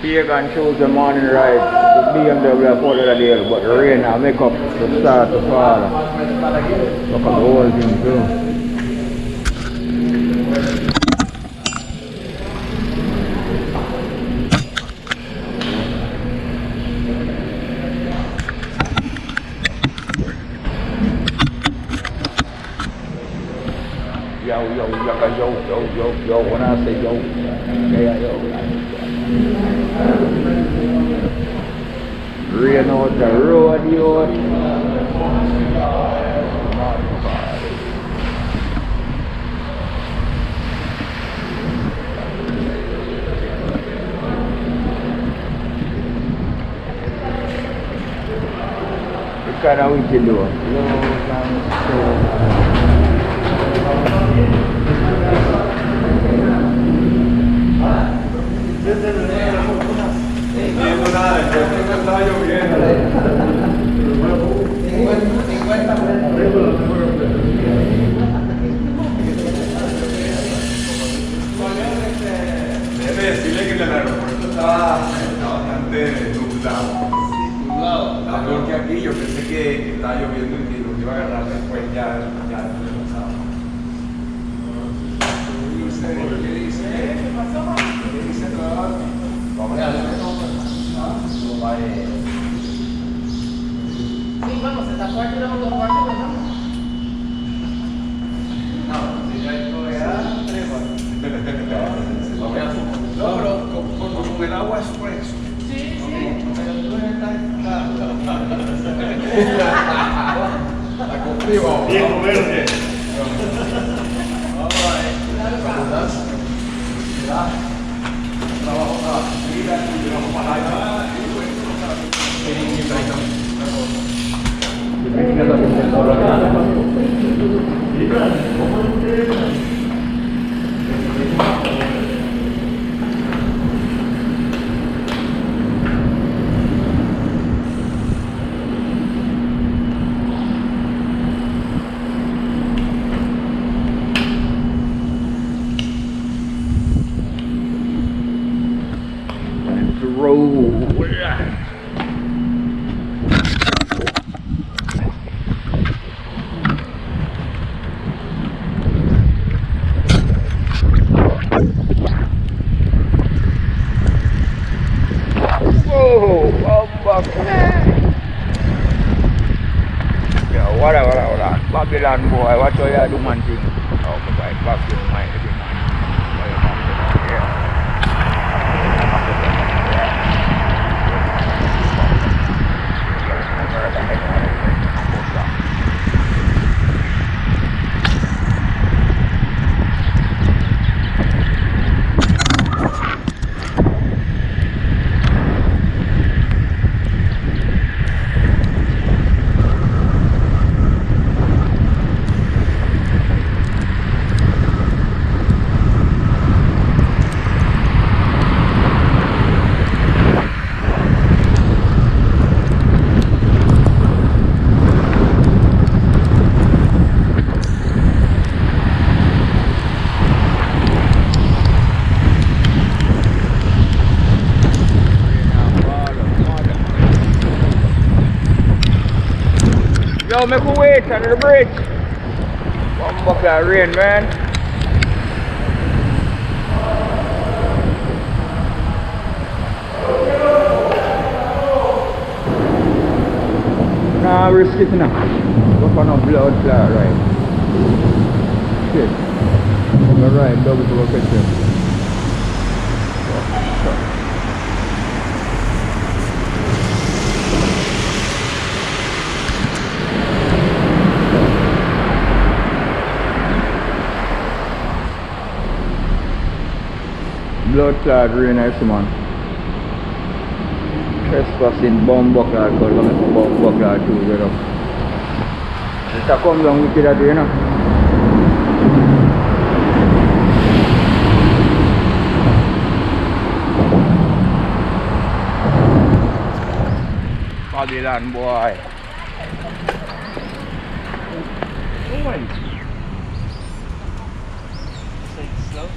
Pagan chose the morning ride to BMW Fort Lauderdale, but the rain now make up to start to fall. Look at the whole thing too. Yo, when I say yo, yeah, yo. Rain out the road, yo. What kind of wicked though? Déjeme decirle que en el aeropuerto estaba bastante nublado. Está peor que aquí. Yo pensé que estaba lloviendo y que nos iba a agarrar después ya pasaba. ¿Qué dice? ¿Qué pasó? ¿Qué dice el trabajo? Vamos a ver. Sí, vamos, se tapó aquí los dos cuartos, ¿verdad? No, si ya esto era no, pero con el agua express. Sí, Pero tú está con frío. Bien verde. Trabajo para vida y trabajo para allá. Babylon boy, what you do man thing? Oh my God, back in my head, Yo, make a wait under the bridge. One bucket of rain, man. Nah, risk it now. Go for no blood clot, right? Shit. Alright, double to look at you. Blood clot rain, I see, man. Trespassing bomb buckler, because I'm going to bomb buckler too, you know. It's a come down with that, you know. Babylon boy. Going. Take it slow.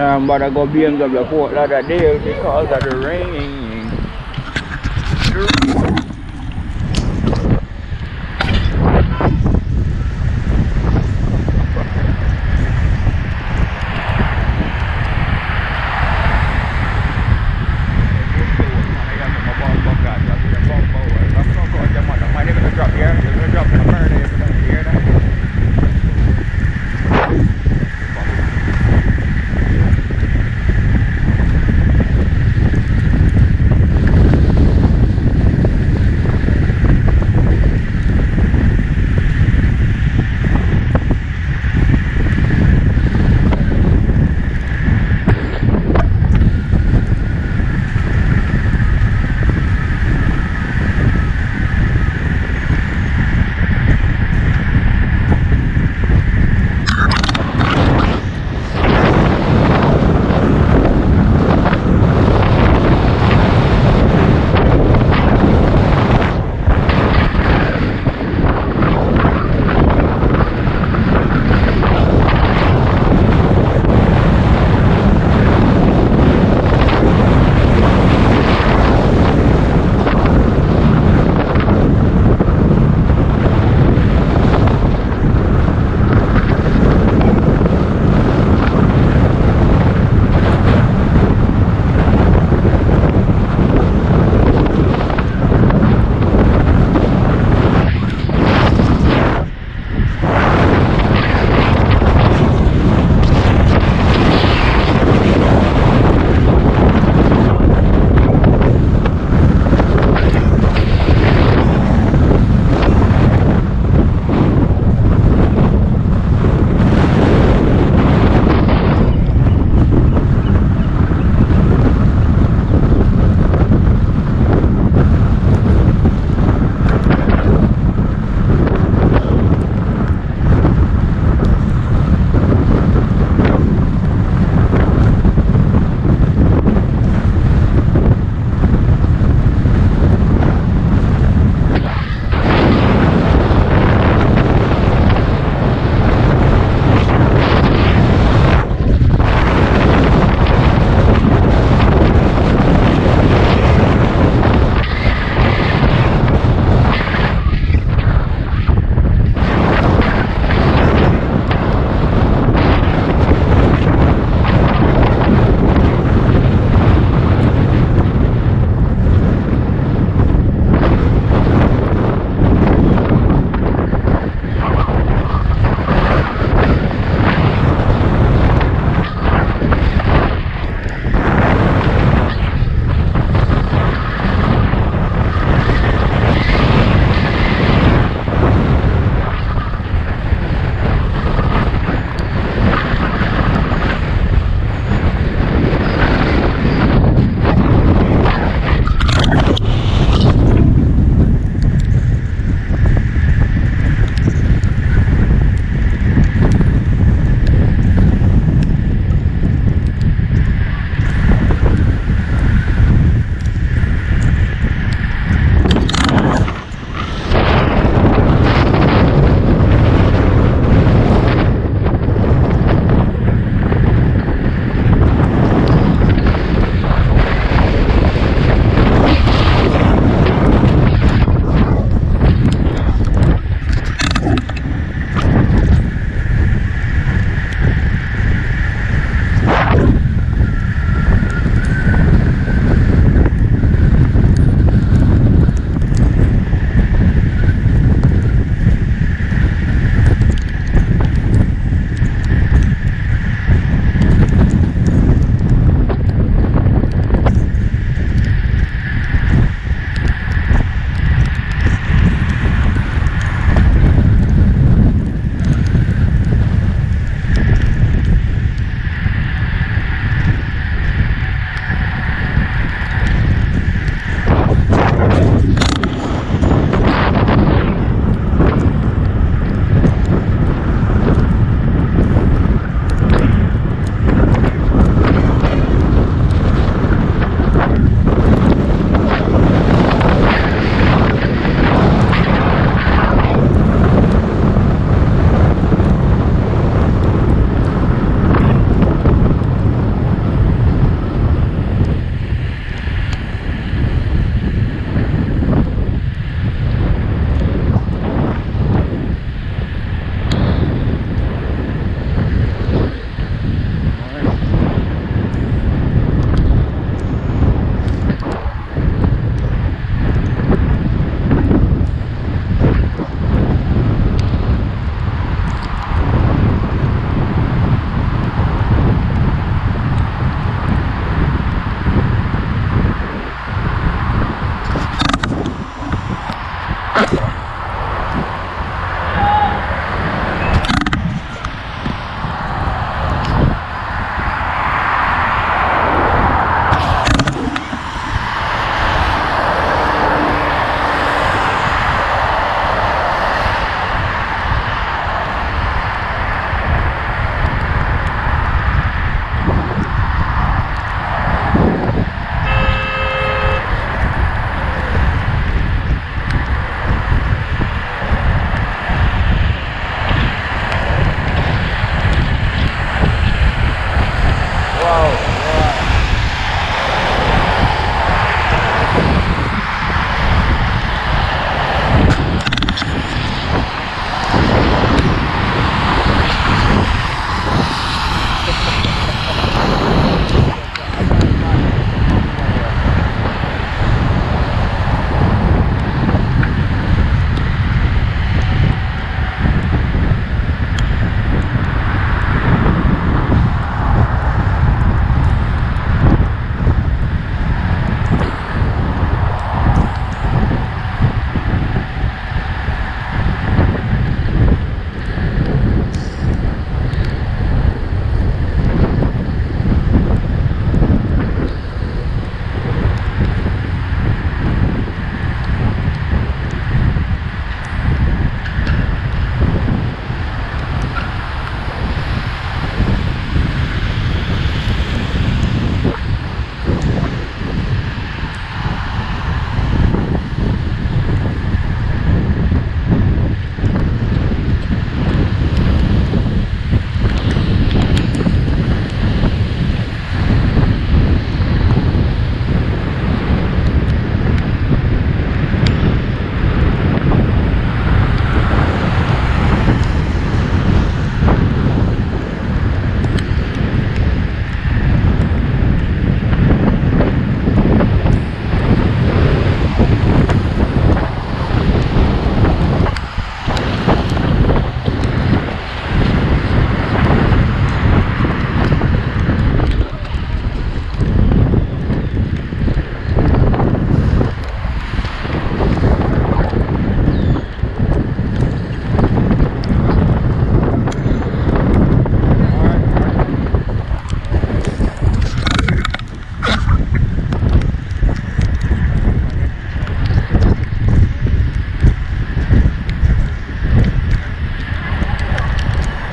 But I go BMW Fort Lauderdale because of the rain.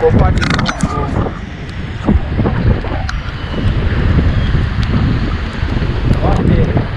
Up on this. What the?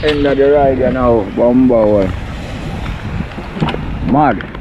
End of the ride you know, Bumba one. Mad.